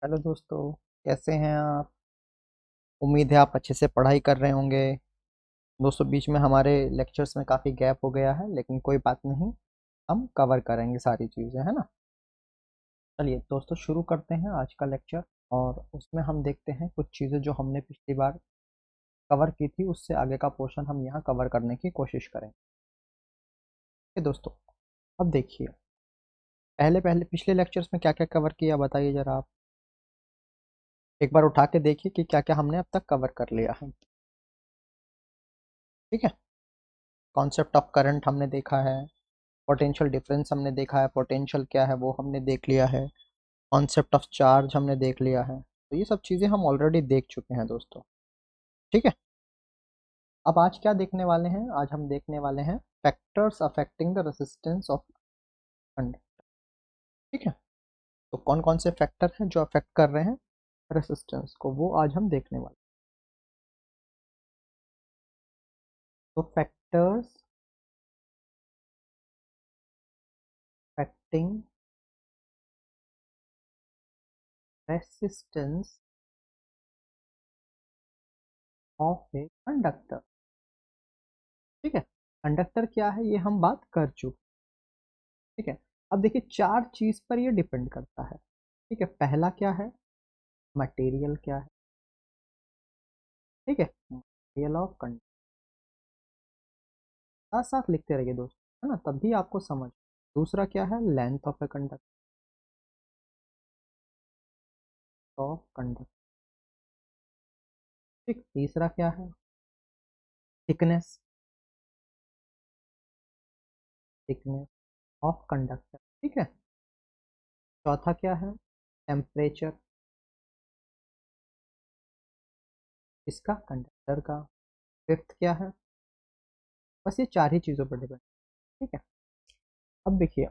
Hello दोस्तों। कैसे हैं आप? उम्मीद है आप अच्छे से पढ़ाई कर रहे होंगे। दोस्तों, बीच में हमारे लेक्चर्स में काफ़ी गैप हो गया है, लेकिन कोई बात नहीं। हम कवर करेंगे सारी चीज़ें, है ना। चलिए दोस्तों, शुरू करते हैं आज का लेक्चर। और उसमें हम देखते हैं कुछ चीज़ें जो हमने पिछली बार कवर की थी, उससे आगे का पोर्शन हम यहाँ कवर करने की कोशिश करेंगे। ओके दोस्तों, अब देखिए, पहले पहले पिछले लेक्चर्स में क्या क्या कवर किया बताइए ज़रा आप। एक बार उठा के देखिए कि क्या क्या हमने अब तक कवर कर लिया है। ठीक है। कॉन्सेप्ट ऑफ करंट हमने देखा है। पोटेंशियल डिफरेंस हमने देखा है, पोटेंशियल क्या है वो हमने देख लिया है। कॉन्सेप्ट ऑफ चार्ज हमने देख लिया है। तो ये सब चीज़ें हम ऑलरेडी देख चुके हैं दोस्तों। ठीक है। अब आज क्या देखने वाले हैं? आज हम देखने वाले हैं factors affecting the resistance of conductor. ठीक है। तो कौन कौन से फैक्टर हैं जो अफेक्ट कर रहे हैं रेसिस्टेंस को, वो आज हम देखने वाले हैं। तो factors affecting resistance of a conductor. ठीक है। कंडक्टर क्या है ये हम बात कर चुके। ठीक है। अब देखिए, चार चीज पर ये डिपेंड करता है। ठीक है। पहला क्या है? मटेरियल क्या है? ठीक है। Material of conductor. साथ साथ लिखते रहिए दोस्तों, है ना, तभी आपको समझ। दूसरा क्या है? Length of a conductor. Of conductor. ठीक। तीसरा क्या है? थिकनेस। Thickness of conductor. ठीक है। चौथा क्या है? टेम्परेचर इसका, कंडक्टर का। फिफ्थ क्या है? बस ये चार ही चीजों पर डिपेंड। ठीक है। अब देखिए,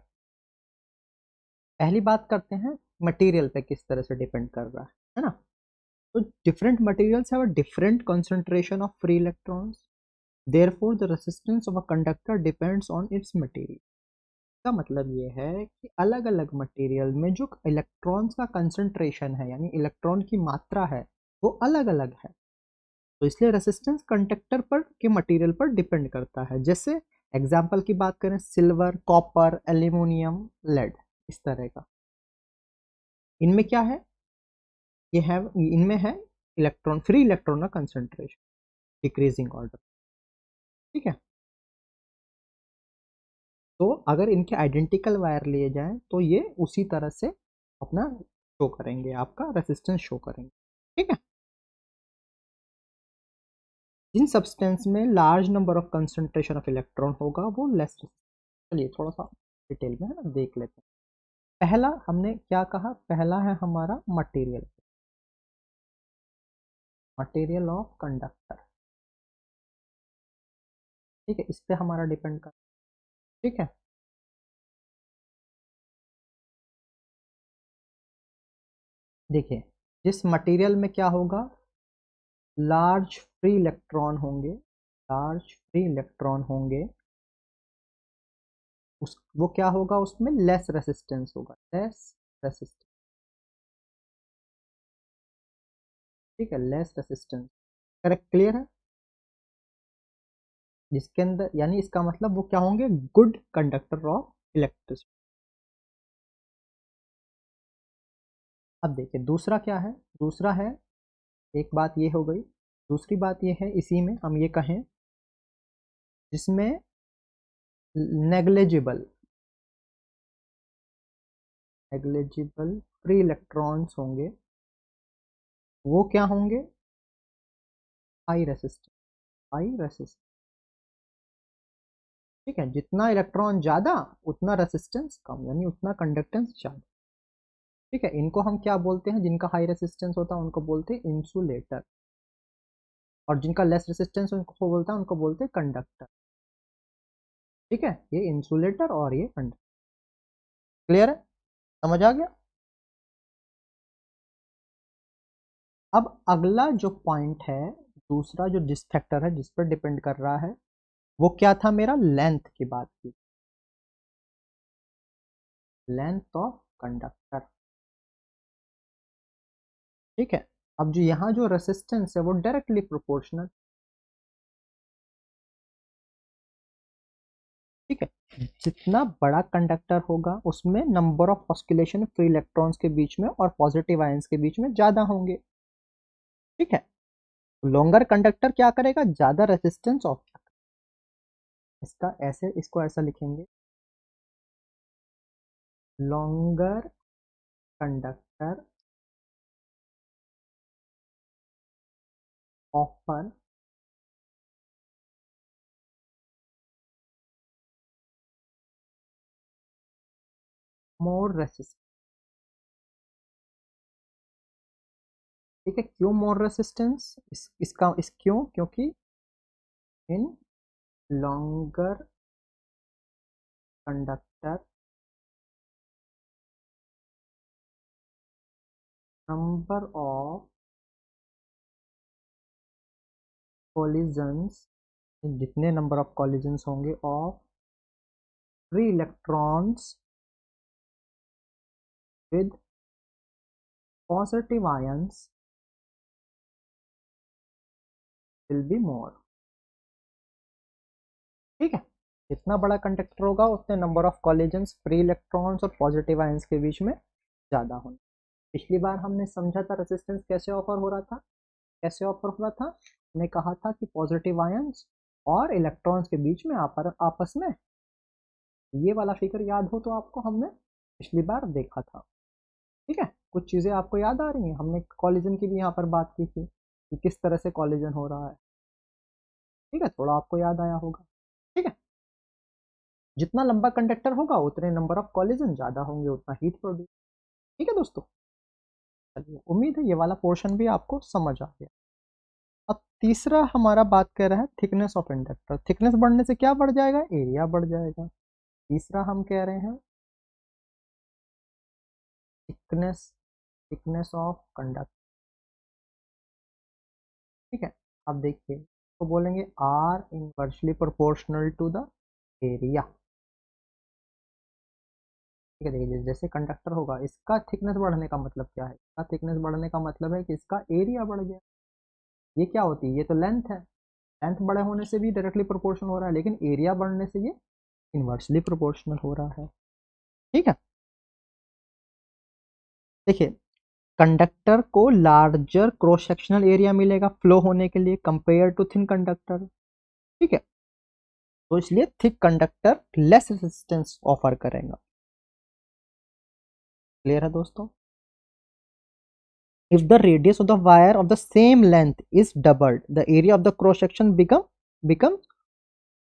पहली बात करते हैं मटेरियल पे किस तरह से डिपेंड कर रहा है ना। तो different materials have a different concentration of free electrons. Therefore, the resistance of a conductor depends on its material. का मतलब ये है कि अलग अलग मटेरियल में जो इलेक्ट्रॉन्स का कंसंट्रेशन है, यानी इलेक्ट्रॉन की मात्रा है, वो अलग अलग है। तो इसलिए रेसिस्टेंस कंडक्टर पर के मटेरियल पर डिपेंड करता है। जैसे एग्जाम्पल की बात करें, सिल्वर, कॉपर, एल्यूमिनियम, लेड, इस तरह का। इनमें क्या है? ये है, इनमें है इलेक्ट्रॉन, फ्री इलेक्ट्रॉन का कंसंट्रेशन डिक्रीजिंग ऑर्डर। ठीक है। तो अगर इनके आइडेंटिकल वायर लिए जाएं तो ये उसी तरह से अपना शो करेंगे, आपका रेसिस्टेंस शो करेंगे। ठीक है। जिन सब्सटेंस में large number of concentration of electron होगा वो लेस। चलिए थोड़ा सा डिटेल में, है ना, देख लेते हैं। पहला हमने क्या कहा? पहला है हमारा मटेरियल। Material of conductor. ठीक है। इस पे हमारा डिपेंड कर। ठीक है। देखिए, जिस मटेरियल में क्या होगा, लार्ज फ्री इलेक्ट्रॉन होंगे, लार्ज फ्री इलेक्ट्रॉन होंगे, उस वो क्या होगा, उसमें लेस रेसिस्टेंस होगा, लेस रेसिस्टेंस। ठीक है, लेस रेसिस्टेंस। करेक्ट, क्लियर है। जिसके अंदर, यानी इसका मतलब वो क्या होंगे, गुड कंडक्टर ऑफ इलेक्ट्रिसिटी। अब देखिए दूसरा क्या है। दूसरा है, एक बात ये हो गई। दूसरी बात ये है, इसी में हम ये कहें, जिसमें नेग्लेजिबल नेग्लेजिबल फ्री इलेक्ट्रॉन्स होंगे, वो क्या होंगे, हाई रेसिस्टेंस। High resistance. ठीक है। जितना इलेक्ट्रॉन ज्यादा उतना रेसिस्टेंस कम, यानी उतना कंडक्टेंस ज्यादा। ठीक है। इनको हम क्या बोलते हैं? जिनका हाई रेसिस्टेंस होता है उनको बोलते हैं इंसुलेटर, और जिनका लेस रेसिस्टेंस उनको बोलता है, उनको बोलते हैं कंडक्टर। ठीक है। ये इंसुलेटर और ये कंडक्टर। क्लियर है? समझ आ गया? अब अगला जो पॉइंट है, दूसरा जो जिस फैक्टर है जिस पर डिपेंड कर रहा है, वो क्या था? मेरा लेंथ की बात की, लेंथ ऑफ कंडक्टर। ठीक है। अब जो यहाँ जो रेसिस्टेंस है वो डायरेक्टली प्रोपोर्शनल, ठीक है। जितना बड़ा कंडक्टर होगा उसमें number of oscillation free electrons के बीच में और पॉजिटिव आयंस के बीच में ज्यादा होंगे, ठीक है। लॉन्गर कंडक्टर क्या करेगा, ज्यादा रेसिस्टेंस ऑफ, इसका ऐसे, इसको ऐसा लिखेंगे, longer conductor offer more resistance, ठीक है। क्यों मोर रेसिस्टेंस, इसका इस क्यों, क्योंकि इन longer conductor number of collisions, जितने नंबर ऑफ कॉलिजन्स होंगे of free electrons with positive ions will be more, ठीक है। जितना बड़ा कंडक्टर होगा उतने number of collisions free electrons और पॉजिटिव आयंस के बीच में ज़्यादा होंगे। पिछली बार हमने समझा था रेजिस्टेंस कैसे ऑफर हो रहा था, कैसे ऑफर हो रहा था, हमने कहा था कि पॉजिटिव आयंस और इलेक्ट्रॉन्स के बीच में आपस में, ये वाला फिगर याद हो तो आपको, हमने पिछली बार देखा था, ठीक है। कुछ चीज़ें आपको याद आ रही हैं, हमने कॉलिजन की भी यहाँ पर बात की थी कि किस तरह से कॉलिजन हो रहा है, ठीक है, थोड़ा आपको याद आया होगा, ठीक है। जितना लंबा कंडक्टर होगा उतने नंबर ऑफ कॉलिजन ज़्यादा होंगे, उतना हीट प्रोड्यूस, ठीक है दोस्तों। चलिए, उम्मीद है ये वाला पोर्शन भी आपको समझ आ गया। अब तीसरा हमारा बात कर रहा है थिकनेस ऑफ इंडक्टर, थिकनेस बढ़ने से क्या बढ़ जाएगा, एरिया बढ़ जाएगा। तीसरा हम कह रहे हैं थिकनेस, थिकनेस ऑफ कंडक्टर, ठीक है। अब देखिए, तो बोलेंगे are inversely proportional to the area, ठीक है। देखिए, जैसे कंडक्टर होगा इसका थिकनेस बढ़ने का मतलब क्या है, इसका थिकनेस बढ़ने का मतलब है कि इसका एरिया बढ़ गया। ये क्या होती है, ये तो लेंथ है, लेंथ बड़े होने से भी डायरेक्टली प्रोपोर्शनल हो रहा है, लेकिन एरिया बढ़ने से ये इनवर्सली प्रोपोर्शनल हो रहा है, ठीक है। देखिए, कंडक्टर को लार्जर क्रॉस सेक्शनल एरिया मिलेगा फ्लो होने के लिए कंपेयर टू थिन कंडक्टर, ठीक है। तो इसलिए thick conductor less resistance offer करेगा, क्लियर है दोस्तों। if the radius of the wire of the same length is doubled the area of the cross section becomes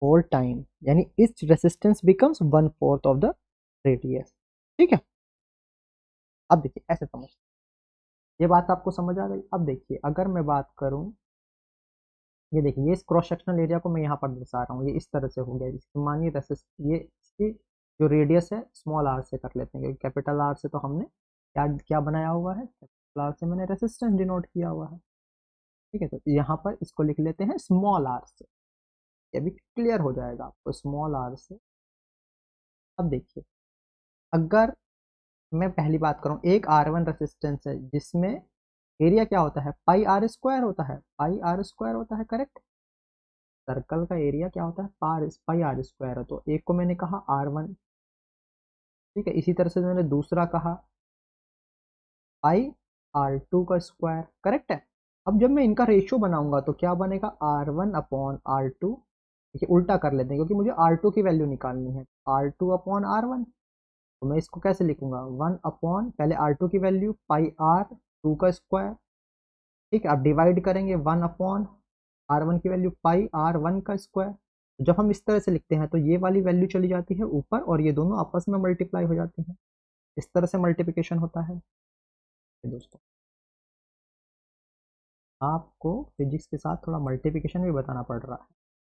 whole time, यानी its resistance becomes 1/4 of the radius, ठीक है। अब देखिए, ऐसे समझ, ये बात आपको समझ आ गई। अब देखिए, अगर मैं बात करूं, ये देखिए, ये इस क्रॉस सेक्शनल एरिया को मैं यहाँ पर दर्शा रहा हूँ, ये इस तरह से हो गया, इसकी मानिए रेसिस्ट, ये इसकी जो रेडियस है स्मॉल आर से कर लेते हैं, क्योंकि कैपिटल आर से तो हमने क्या क्या बनाया हुआ है, कैपिटल आर से मैंने रेसिस्टेंस डिनोट किया हुआ है, ठीक है। तो यहाँ पर इसको लिख लेते हैं स्मॉल आर से, ये भी क्लियर हो जाएगा आपको स्मॉल आर से। अब देखिए, अगर मैं पहली बात करूँ, एक R1 रेसिस्टेंस है जिसमें एरिया क्या होता है, पाई आर स्क्वायर होता है, पाई आर स्क्वायर होता है, करेक्ट। सर्कल का एरिया क्या होता है, पाई आर स्क्वायर है, तो एक को मैंने कहा R1, ठीक है। इसी तरह से मैंने दूसरा कहा पाई R2 का स्क्वायर, करेक्ट है। अब जब मैं इनका रेशियो बनाऊंगा तो क्या बनेगा, R1/R2, देखिए उल्टा कर लेते हैं क्योंकि मुझे R2 की वैल्यू निकालनी है, R2/R1, तो मैं इसको कैसे लिखूंगा, 1 पहले R2 की वैल्यू पाई R2 का स्क्वायर, ठीक है। अब डिवाइड करेंगे 1/R1 की वैल्यू पाई R1 का स्क्वायर, जब हम इस तरह से लिखते हैं तो ये वाली वैल्यू चली जाती है ऊपर और ये दोनों आपस में मल्टीप्लाई हो जाती हैं, इस तरह से मल्टीप्लिकेशन होता है दोस्तों। आपको फिजिक्स के साथ थोड़ा मल्टीप्लिकेशन भी बताना पड़ रहा है,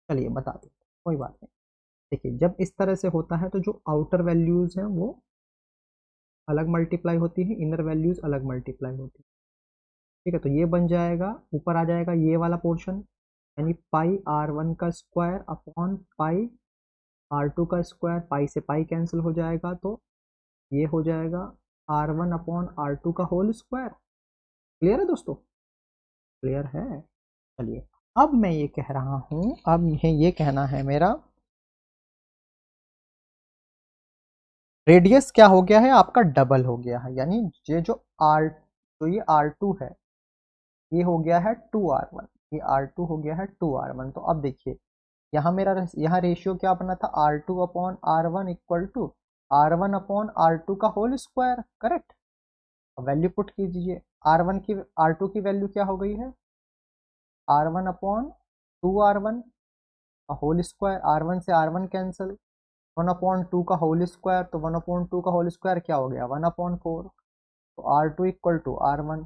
चलिए बता देते, कोई बात नहीं। देखिए, जब इस तरह से होता है तो जो आउटर वैल्यूज हैं वो अलग मल्टीप्लाई होती है, इनर वैल्यूज अलग मल्टीप्लाई होती है, ठीक है। तो ये बन जाएगा, ऊपर आ जाएगा ये वाला पोर्शन, यानी पाई R1 का स्क्वायर अपॉन पाई R2 का स्क्वायर, पाई से पाई कैंसिल हो जाएगा, तो ये हो जाएगा R1/R2 का होल स्क्वायर, क्लियर है दोस्तों? क्लियर है? चलिए, अब मैं ये कह रहा हूं, अब मुझे ये कहना है मेरा, रेडियस क्या हो गया है आपका, डबल हो गया है। यानी ये जो आर, तो ये R2 है, ये हो गया है 2R1, ये R2 हो गया है 2R1। तो अब देखिए, यहाँ मेरा यहाँ रेशियो क्या बना था, R2/R1 इक्वल टू R1/R2 का whole square, correct. Value put कीजिए, R2 की वैल्यू क्या हो गई है, R1/2R1 का होल स्क्वायर, R1 से R1 कैंसिल, 1/2 का होल स्क्वायर, तो 1/2 का होल स्क्वायर क्या हो गया, 1/4। तो R2 इक्वल टू R1,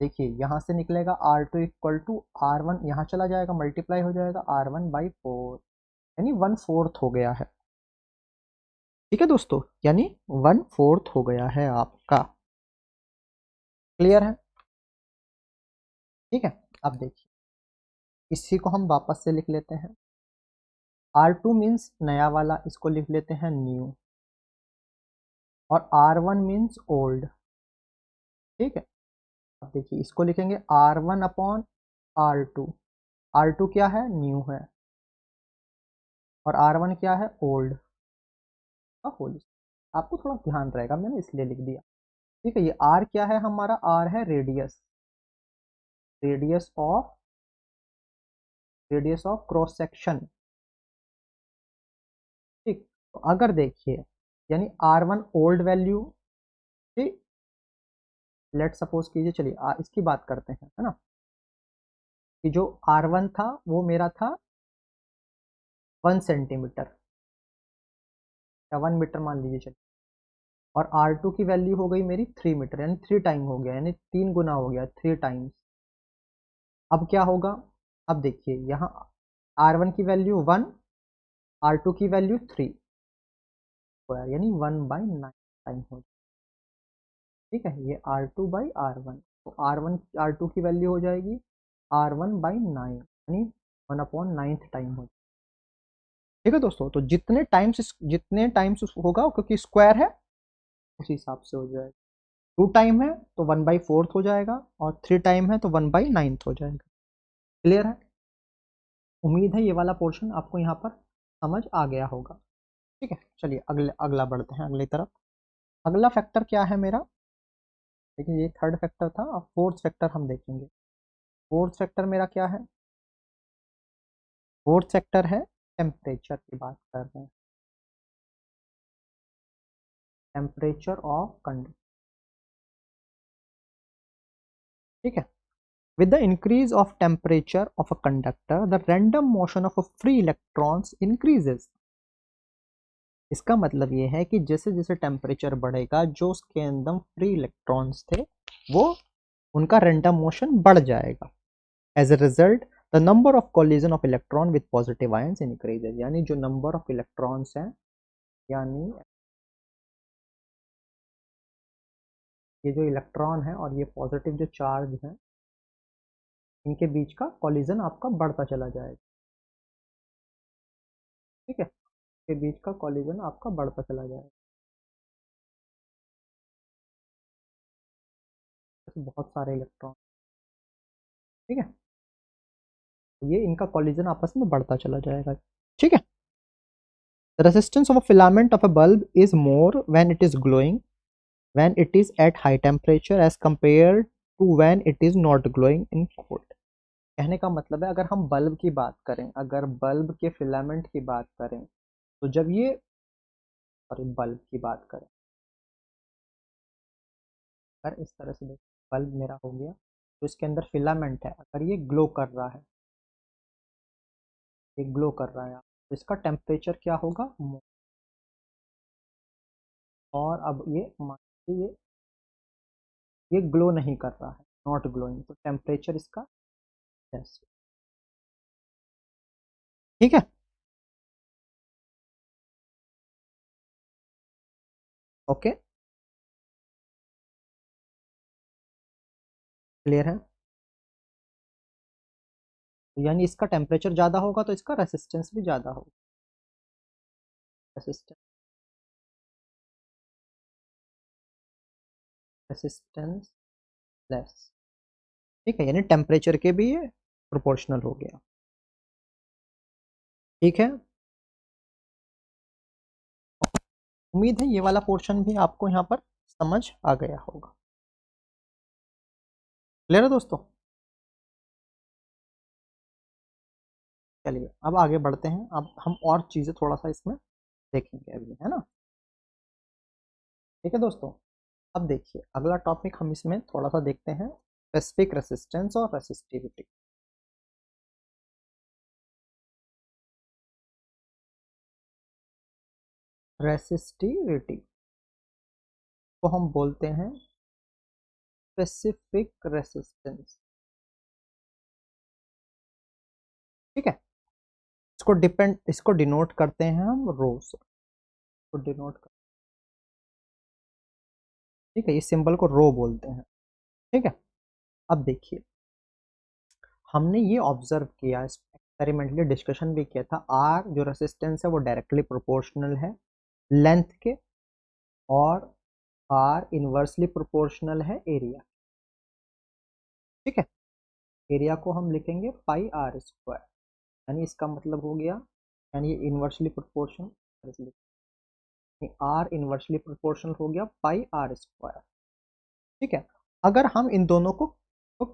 देखिए यहाँ से निकलेगा R2 इक्वल टू R1, यहाँ चला जाएगा मल्टीप्लाई हो जाएगा R1/4, यानी 1/4 हो गया है। ठीक है दोस्तों, यानी 1/4 हो गया है आपका। क्लियर है? ठीक है, अब देखिए इसी को हम वापस से लिख लेते हैं। R2 मीन्स नया वाला, इसको लिख लेते हैं न्यू, और R1 मीन्स ओल्ड। ठीक है, अब देखिए इसको लिखेंगे R1/R2, R2 क्या है, न्यू है, और R1 क्या है, ओल्ड का होल। आपको थोड़ा ध्यान रहेगा, मैंने इसलिए लिख दिया। ठीक है, ये R क्या है हमारा, R है radius, radius of cross section. ठीक, तो अगर देखिए, यानी R1 ओल्ड वैल्यू, ठीक, लेट सपोज कीजिए, चलिए इसकी बात करते हैं, है ना, कि जो R1 था वो मेरा था 1 सेंटीमीटर, या 1 मीटर मान लीजिए, चलिए, और R2 की वैल्यू हो गई मेरी 3 मीटर, यानी 3 टाइम हो गया, यानी 3 गुना हो गया, 3 टाइम्स। अब क्या होगा, अब देखिए यहाँ R1 की वैल्यू 1, R2 की वैल्यू 3 स्क्वायर, यानी 1/9 टाइम हो जाए। ठीक है, ये R2/R1, तो R2 की वैल्यू हो जाएगी R1/9, यानी 1/9 टाइम हो जाए। ठीक है दोस्तों, तो जितने टाइम्स होगा, क्योंकि स्क्वायर है उसी हिसाब से हो जाएगा। 2 टाइम है तो 1/4 हो जाएगा, और 3 टाइम है तो 1/9 हो जाएगा। क्लियर है? उम्मीद है ये वाला पोर्शन आपको यहाँ पर समझ आ गया होगा। ठीक है, चलिए अगला बढ़ते हैं अगली तरफ। अगला फैक्टर क्या है मेरा, देखिए ये थर्ड फैक्टर था, अब फोर्थ फैक्टर हम देखेंगे। फोर्थ फैक्टर मेरा क्या है, फोर्थ फैक्टर है टेम्परेचर की बात कर रहे हैं, टेम्परेचर ऑफ कंडक्टर। ठीक है, with the increase of temperature of a conductor the random motion of a free electrons increases। इसका मतलब ये है कि जैसे जैसे टेम्परेचर बढ़ेगा, जो उसके अंदर फ्री इलेक्ट्रॉन्स थे वो उनका रैंडम मोशन बढ़ जाएगा। As a result the number of collision of electron with positive ions increases, यानी जो नंबर ऑफ इलेक्ट्रॉन्स हैं, यानी ये जो इलेक्ट्रॉन है और ये पॉजिटिव जो चार्ज है, इनके बीच का कोलिजन आपका बढ़ता चला जाएगा। ठीक है, के बीच का कोलिजन आपका बढ़ता चला जाएगा। ऐसे बहुत सारे इलेक्ट्रॉन, ठीक है, ये इनका कोलिजन आपस में बढ़ता चला जाएगा। ठीक है, the resistance of a filament of a bulb is more when it is glowing, when it is at high temperature as compared to when it is not glowing in cold। कहने का मतलब है, अगर हम बल्ब की बात करें, अगर बल्ब के फिलामेंट की बात करें, तो जब ये, सॉरी, बल्ब की बात करें, अगर इस तरह से देखें, बल्ब मेरा हो गया, तो इसके अंदर फिलामेंट है, अगर ये ग्लो कर रहा है, ये ग्लो कर रहा है, तो इसका टेम्परेचर क्या होगा, और अब ये मान लीजिए ये ग्लो नहीं कर रहा है, नॉट ग्लोइंग, तो टेम्परेचर इसका ऐसे। ठीक है, ओके, क्लियर है? यानी इसका टेम्परेचर ज़्यादा होगा तो इसका रेसिस्टेंस भी ज़्यादा होगा, रेसिस्टेंस, रेसिस्टेंस लेस। ठीक है, यानी टेम्परेचर के भी ये प्रोपोर्शनल हो गया। ठीक है, उम्मीद है ये वाला पोर्शन भी आपको यहाँ पर समझ आ गया होगा। क्लियर है दोस्तों? चलिए अब आगे बढ़ते हैं, अब हम और चीज़ें थोड़ा सा इसमें देखेंगे अभी, है ना। ठीक है दोस्तों, अब देखिए अगला टॉपिक हम इसमें थोड़ा सा देखते हैं, स्पेसिफिक रेसिस्टेंस और रेसिस्टिविटी। रेसिस्टिविटी को हम बोलते हैं स्पेसिफिक रेसिस्टेंस। ठीक है, इसको डिनोट करते हैं हम रो से, तो डिनोट कर, ठीक है, इस सिंबल को रो बोलते हैं। ठीक है, अब देखिए हमने ये ऑब्जर्व किया, एक्सपेरिमेंटली डिस्कशन भी किया था, आर जो रेसिस्टेंस है वो डायरेक्टली प्रोपोर्शनल है लेंथ के, और आर इनवर्सली प्रोपोर्शनल है एरिया। ठीक है, एरिया को हम लिखेंगे पाई आर स्क्वायर, यानी इसका मतलब हो गया, यानी ये inversely proportional, are inversely proportional हो गया पाई आर स्क्वायर। ठीक है, अगर हम इन दोनों को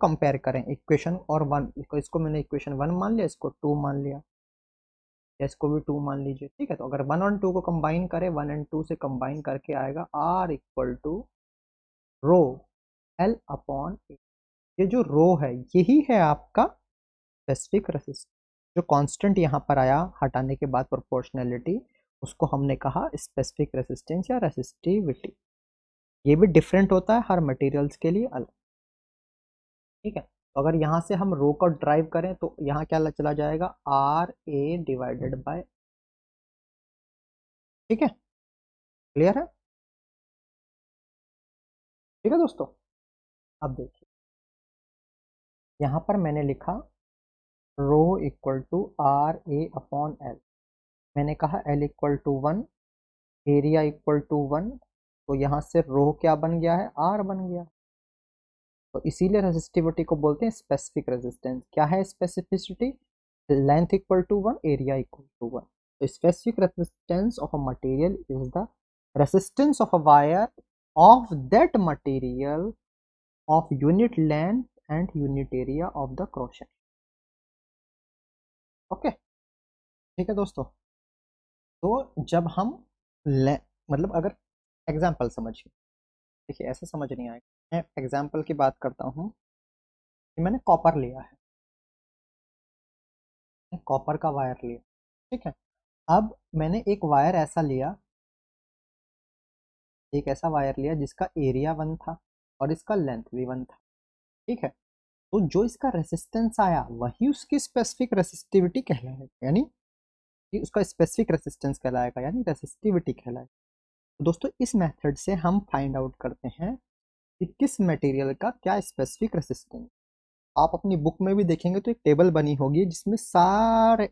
कंपेयर करें, इक्वेशन और वन, इसको मैंने इक्वेशन 1 मान लिया, इसको 2 मान लिया, या इसको भी 2 मान लीजिए। ठीक है, तो अगर 1 और 2 को कंबाइन करें, 1 एंड 2 से कंबाइन करके आएगा R equal to rho L upon A. ये जो रो है यही है आपका स्पेसिफिक रेसिस्टेंस। जो कांस्टेंट यहाँ पर आया हटाने के बाद प्रोपोर्शनैलिटी, उसको हमने कहा स्पेसिफिक रेसिस्टेंस या रेसिस्टिविटी। ये भी डिफरेंट होता है हर मटेरियल्स के लिए अलग। ठीक है, तो अगर यहाँ से हम रो को ड्राइव करें तो यहाँ क्या चला जाएगा, आर ए डिवाइडेड बाय। ठीक है, क्लियर है? ठीक है दोस्तों, अब देखिए यहाँ पर मैंने लिखा rho equal to R A upon L, मैंने कहा L equal to 1, area equal to 1, तो यहाँ से रो क्या बन गया है, आर बन गया। तो इसीलिए रेसिस्टिविटी को बोलते हैं स्पेसिफिक रेजिस्टेंस। क्या है specificity? Length equal to 1, area equal to 1। तो specific resistance of a material is the resistance of a wire of that material of unit length and unit area of the cross section. Okay, ठीक है दोस्तों, तो जब हम मतलब अगर example समझिए, देखिए ऐसे समझ नहीं आएगा, मैं एग्जाम्पल की बात करता हूँ कि मैंने कॉपर लिया है, कॉपर का वायर लिया। ठीक है, अब मैंने एक वायर ऐसा लिया, एक ऐसा वायर लिया जिसका एरिया 1 था और इसका लेंथ भी 1 था। ठीक है, तो जो इसका रेसिस्टेंस आया वही उसकी स्पेसिफिक रेसिस्टिविटी कहलाएगा, यानी कि उसका स्पेसिफिक रेसिस्टेंस कहलाएगा, यानी रेसिस्टिविटी कहलाएगा। तो दोस्तों इस मेथड से हम फाइंड आउट करते हैं कि किस मटेरियल का क्या स्पेसिफिक रेसिस्टेंस। आप अपनी बुक में भी देखेंगे तो एक टेबल बनी होगी जिसमें सारे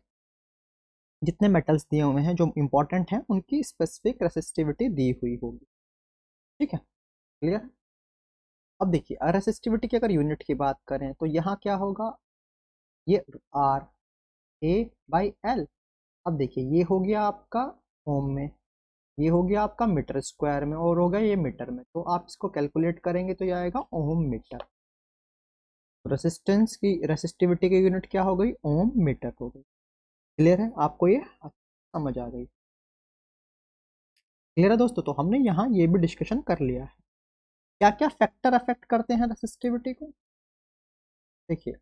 जितने मेटल्स दिए हुए हैं जो इंपॉर्टेंट हैं उनकी स्पेसिफिक रेसिस्टिविटी दी हुई होगी। ठीक है, क्लियर? अब देखिए रेसिस्टिविटी की अगर यूनिट की बात करें तो यहाँ क्या होगा, ये आर ए बाई एल। अब देखिए ये हो गया आपका ओम में, ये हो गया आपका मीटर स्क्वायर में, और होगा ये मीटर में, तो आप इसको कैलकुलेट करेंगे तो ये आएगा ओम मीटर। रेसिस्टेंस की रेसिस्टिविटी की यूनिट क्या हो गई, ओम मीटर हो गई। क्लियर है आपको, ये समझ आ गई? क्लियर है दोस्तों, तो हमने यहाँ ये भी डिस्कशन कर लिया है क्या क्या फैक्टर अफेक्ट करते हैं रेसिस्टिविटी को। देखिए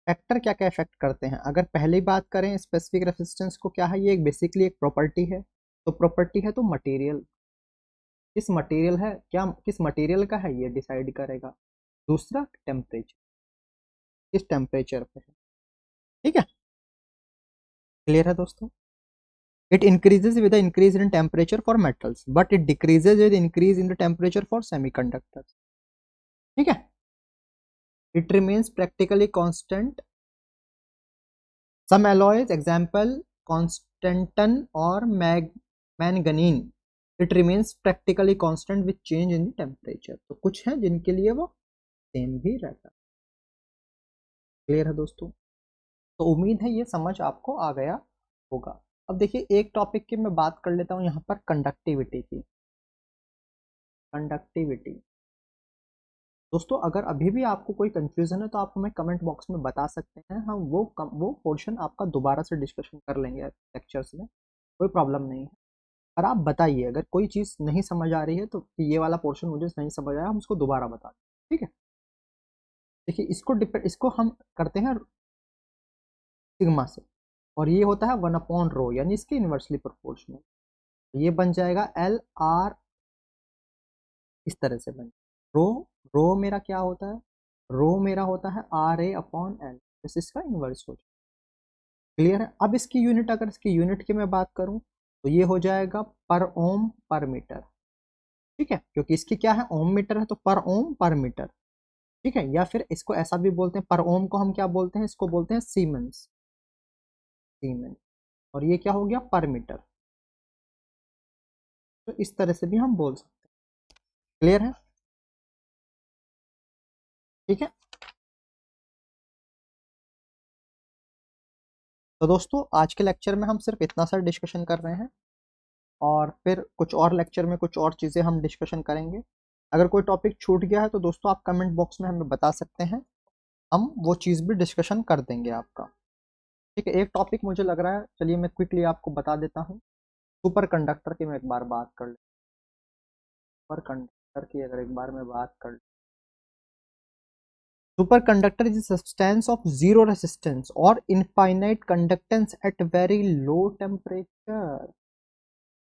फैक्टर क्या क्या इफेक्ट करते हैं, अगर पहली बात करें स्पेसिफिक रेसिस्टेंस को, क्या है, ये एक बेसिकली एक प्रॉपर्टी है। तो प्रॉपर्टी है तो मटेरियल, किस मटेरियल है, क्या किस मटेरियल का है ये डिसाइड करेगा। दूसरा टेम्परेचर, किस टेम्परेचर पे है। ठीक है, क्लियर है दोस्तों? It increases with the increase in temperature for metals but it decreases with increase in the temperature for semiconductors. ठीक है, it remains practically constant some alloys example constantan or manganene it remains practically constant with change in the temperature. तो कुछ हैं जिनके लिए वो same भी रहता है। क्लियर है दोस्तों? तो उम्मीद है ये समझ आपको आ गया होगा। अब देखिए एक टॉपिक की मैं बात कर लेता हूँ यहाँ पर, कंडक्टिविटी की। कंडक्टिविटी दोस्तों, अगर अभी भी आपको कोई कंफ्यूजन है तो आप हमें कमेंट बॉक्स में बता सकते हैं, हम वो पोर्शन आपका दोबारा से डिस्कशन कर लेंगे लेक्चर्स में, कोई प्रॉब्लम नहीं है। और आप बताइए अगर कोई चीज़ नहीं समझ आ रही है तो ये वाला पोर्शन मुझे नहीं समझ आया, हम उसको दोबारा बता दें, ठीक है। देखिए इसको हम करते हैं सिग्मा से, और ये होता है 1/रो, यानी इसके इन्वर्सली प्रोपोर्शनल। ये बन जाएगा एल आर, इस तरह से बन रो। रो मेरा क्या होता है? रो मेरा होता है RA/L, जैसे इसका इन्वर्स हो जाए। क्लियर है? अब इसकी यूनिट, अगर इसकी यूनिट की मैं बात करूं तो ये हो जाएगा पर ओम पर मीटर, ठीक है, क्योंकि इसकी क्या है, ओम मीटर है, तो पर ओम पर मीटर, ठीक है। या फिर इसको ऐसा भी बोलते हैं, पर ओम को हम क्या बोलते हैं, इसको बोलते हैं सीमेंस, सीमेंस। और ये क्या हो गया, पर मीटर। तो इस तरह से भी हम बोल सकते हैं। क्लियर है? ठीक है। तो दोस्तों आज के लेक्चर में हम सिर्फ इतना सा डिस्कशन कर रहे हैं, और फिर कुछ और लेक्चर में कुछ और चीज़ें हम डिस्कशन करेंगे। अगर कोई टॉपिक छूट गया है तो दोस्तों आप कमेंट बॉक्स में हमें बता सकते हैं, हम वो चीज़ भी डिस्कशन कर देंगे आपका। ठीक है, एक टॉपिक मुझे लग रहा है, चलिए मैं क्विकली आपको बता देता हूँ। सुपर कंडक्टर की मैं एक बार बात कर ले, सुपर कंडक्टर की अगर एक बार मैं बात कर, superconductor is substance of zero resistance और infinite conductance at very low temperature.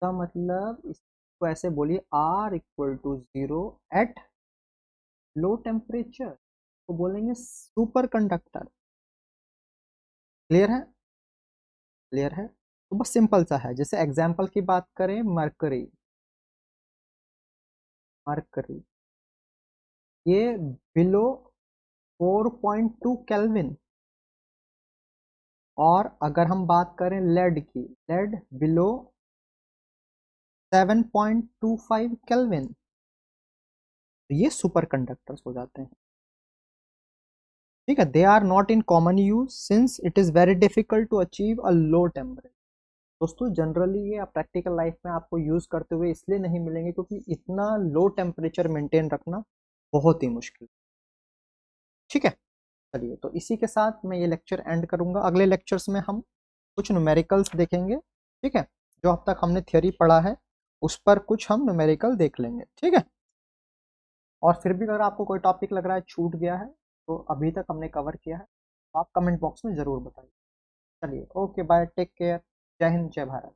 का मतलब इसको ऐसे बोलिए, R=0 एट लो टेम्परेचर, तो बोलेंगे सुपर कंडक्टर। क्लियर है? क्लियर है? तो बस सिंपल सा है। जैसे एग्जांपल की बात करें, मरकरी, मरकरी ये बिलो 4.2 केल्विन। और अगर हम बात करें लेड की, लेड बिलो 7.25 केल्विन, तो ये सुपर कंडक्टर्स हो जाते हैं। ठीक है, they are not in common use since it is very difficult to achieve a low temperature. दोस्तों जनरली ये प्रैक्टिकल लाइफ में आपको यूज करते हुए इसलिए नहीं मिलेंगे क्योंकि इतना लो टेम्परेचर मेंटेन रखना बहुत ही मुश्किल। ठीक है, चलिए तो इसी के साथ मैं ये लेक्चर एंड करूंगा। अगले लेक्चर्स में हम कुछ न्यूमेरिकल्स देखेंगे, ठीक है। जो अब तक हमने थ्योरी पढ़ा है उस पर कुछ हम न्यूमेरिकल देख लेंगे, ठीक है। और फिर भी अगर आपको कोई टॉपिक लग रहा है छूट गया है तो अभी तक हमने कवर किया है, तो आप कमेंट बॉक्स में ज़रूर बताइए। चलिए, ओके बाय, टेक केयर, जय हिंद जय भारत।